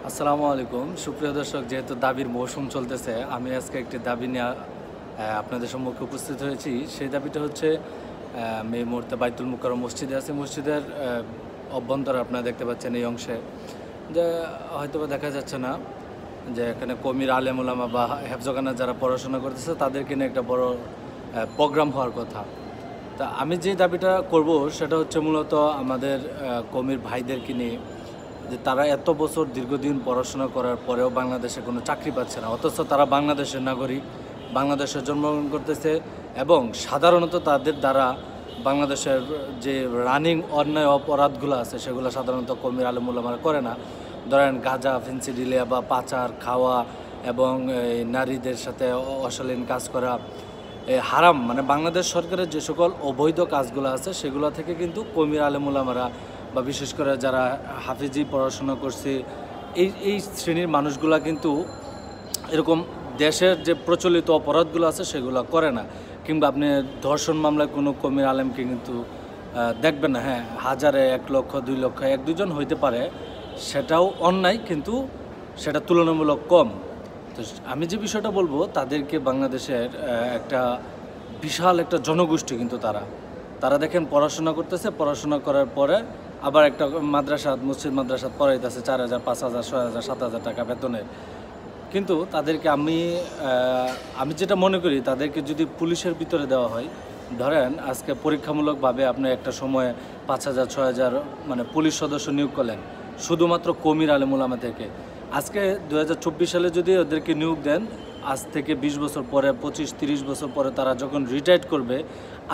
আসসালামু আলাইকুম সুপ্রিয় দর্শক, যেহেতু দাবির মৌসুম চলতেছে, আমি আজকে একটি দাবি নিয়ে আপনাদের সম্মুখে উপস্থিত হয়েছি। সেই দাবিটা হচ্ছে, আমি এই মুহূর্তে বাইতুল মুকাররম মসজিদে আছি। মসজিদের অভ্যন্তরে আপনারা দেখতে পাচ্ছেন এই অংশে যে হয়তোবা দেখা যাচ্ছে না যে এখানে কমির আলেম ওলামা বা হেফজখানা যারা পড়াশোনা করতেছে তাদেরকে নিয়ে একটা বড় প্রোগ্রাম হওয়ার কথা। তা আমি যে দাবিটা করব সেটা হচ্ছে মূলত আমাদের কমির ভাইদেরকে নিয়ে, যে তারা এত বছর দীর্ঘদিন পড়াশোনা করার পরেও বাংলাদেশে কোনো চাকরি পাচ্ছে না, অথচ তারা বাংলাদেশের নাগরিক, বাংলাদেশে জন্মগ্রহণ করতেছে এবং সাধারণত তাদের দ্বারা বাংলাদেশের যে রানিং অন্যায় অপরাধগুলো আছে সেগুলো সাধারণত কমির আলেম ওলামারা করে না। ধরেন গাঁজা, ফেন্সিডিলিয়া বা পাচার খাওয়া এবং নারীদের সাথে অশালীন কাজ করা, হারাম, মানে বাংলাদেশ সরকারের যে সকল অবৈধ কাজগুলো আছে সেগুলো থেকে কিন্তু কমির আলেম ওলামারা বা বিশেষ করে যারা হাফিজি পড়াশোনা করছে এই শ্রেণীর মানুষগুলা কিন্তু এরকম দেশের যে প্রচলিত অপরাধগুলো আছে সেগুলো করে না। কিংবা আপনি ধর্ষণ মামলায় কোনো কমির আলেমকে কিন্তু দেখবেন না। হ্যাঁ, হাজারে 1 লক্ষ 2 লক্ষ 1-2 জন হইতে পারে, সেটাও অন্যায়, কিন্তু সেটা তুলনামূলক কম। তো আমি যে বিষয়টা বলবো, তাদেরকে বাংলাদেশের একটা বিশাল একটা জনগোষ্ঠী, কিন্তু তারা দেখেন পড়াশোনা করতেছে, পড়াশোনা করার পরে আবার একটা মসজিদ মাদ্রাসাত পড়াইতেছে 4,000 5,000 6,000 7,000 টাকা বেতনের। কিন্তু তাদেরকে আমি যেটা মনে করি, তাদেরকে যদি পুলিশের ভিতরে দেওয়া হয়, ধরেন আজকে পরীক্ষামূলকভাবে আপনি একটা সময়ে 5,000 6,000 মানে পুলিশ সদস্য নিয়োগ করলেন শুধুমাত্র কমির আলেম ওলামা থেকে। আজকে 2024 সালে যদি ওদেরকে নিয়োগ দেন, আজ থেকে 20 বছর পরে, 25-30 বছর পরে তারা যখন রিটায়ার করবে,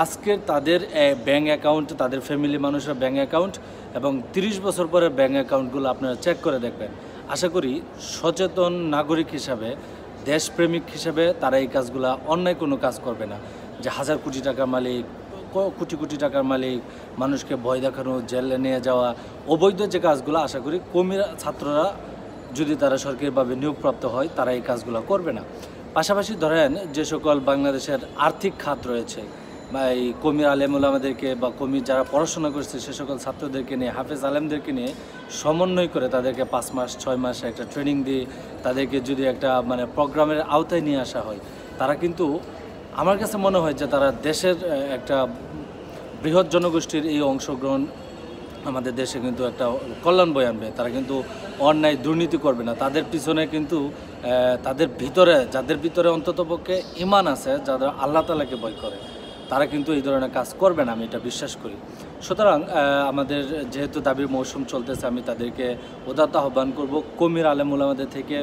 আজকের তাদের ব্যাঙ্ক অ্যাকাউন্ট, তাদের ফ্যামিলি মানুষের ব্যাঙ্ক অ্যাকাউন্ট এবং 30 বছর পরে ব্যাঙ্ক অ্যাকাউন্টগুলো আপনারা চেক করে দেখবেন। আশা করি সচেতন নাগরিক হিসাবে, দেশপ্রেমিক হিসাবে তারা এই কাজগুলা অন্যায় কোনো কাজ করবে না। যে হাজার কোটি টাকার মালিক, কোটি কোটি টাকার মালিক, মানুষকে ভয় দেখানো, জেলে নিয়ে যাওয়া, অবৈধ যে কাজগুলো, আশা করি কমির ছাত্ররা যদি তারা সরকারিভাবে নিয়োগপ্রাপ্ত হয় তারা এই কাজগুলো করবে না। পাশাপাশি ধরেন যে সকল বাংলাদেশের আর্থিক খাত রয়েছে, বা এই কমির আলেম ওলামাদেরকে বা কমির যারা পড়াশোনা করছে সে সকল ছাত্রদেরকে নিয়ে, হাফেজ আলেমদেরকে নিয়ে সমন্বয় করে তাদেরকে 5 মাস 6 মাস একটা ট্রেনিং দিয়ে তাদেরকে যদি একটা মানে প্রোগ্রামের আওতায় নিয়ে আসা হয়, তারা কিন্তু আমার কাছে মনে হয় যে তারা দেশের একটা বৃহৎ জনগোষ্ঠীর এই অংশগ্রহণ আমাদের দেশে কিন্তু একটা কল্যাণ বয়ে আনবে। তারা কিন্তু অন্যায় দুর্নীতি করবে না। তাদের পিছনে কিন্তু যাদের ভিতরে অন্ততপক্ষে ঈমান আছে, যারা আল্লাহ তাআলাকে ভয় করে, তারা কিন্তু এই ধরনের কাজ করবে না, আমি এটা বিশ্বাস করি। সুতরাং আমাদের যেহেতু দাবির মৌসুম চলতেছে, আমি তাদেরকে উদাত্ত আহ্বান করব, কমির আলেম ওলামাদের থেকে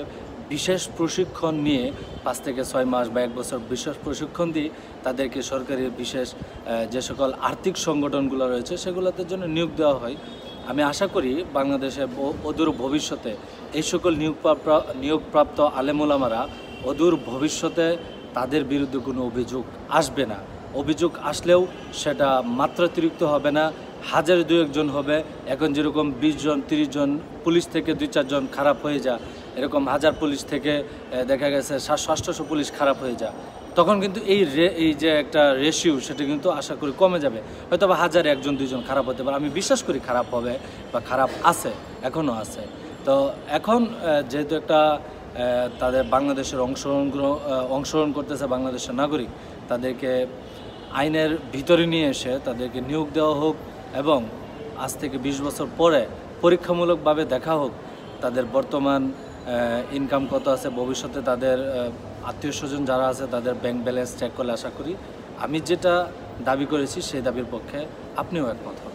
বিশেষ প্রশিক্ষণ নিয়ে 5 থেকে 6 মাস বা 1 বছর বিশেষ প্রশিক্ষণ দিয়ে তাদেরকে সরকারি বিশেষ যে সকল আর্থিক সংগঠনগুলো রয়েছে সেগুলোতে জন্য নিয়োগ দেওয়া হয়। আমি আশা করি বাংলাদেশে অদূর ভবিষ্যতে এই সকল নিয়োগপ্রাপ্ত আলেম ওলামারা অদূর ভবিষ্যতে তাদের বিরুদ্ধে কোনো অভিযোগ আসবে না। অভিযোগ আসলেও সেটা মাত্রাতিরিক্ত হবে না, হাজারে 2-1 জন হবে। এখন যেরকম 20 জন 30 জন পুলিশ থেকে 2-4 জন খারাপ হয়ে যায়, এরকম 1000 পুলিশ থেকে দেখা গেছে 700-800 পুলিশ খারাপ হয়ে যায়, তখন কিন্তু এই যে একটা রেশিও সেটা কিন্তু আশা করি কমে যাবে। হয়তো বা 1000-এ 1-2 জন খারাপ হতে পারে, আমি বিশ্বাস করি খারাপ হবে বা খারাপ আছে, এখনও আছে। তো এখন যেহেতু একটা তাদের বাংলাদেশের অংশগ্রহণ করতেছে বাংলাদেশের নাগরিক, তাদেরকে আইনের ভিতরে নিয়ে এসে তাদেরকে নিয়োগ দেওয়া হোক এবং আজ থেকে 20 বছর পরে পরীক্ষামূলকভাবে দেখা হোক তাদের বর্তমান ইনকাম কত আছে, ভবিষ্যতে তাদের আত্মীয় স্বজন যারা আছে তাদের ব্যাংক ব্যালেন্স চেক করলে আশা করি আমি যেটা দাবি করেছি সেই দাবির পক্ষে আপনিও একমত হবেন।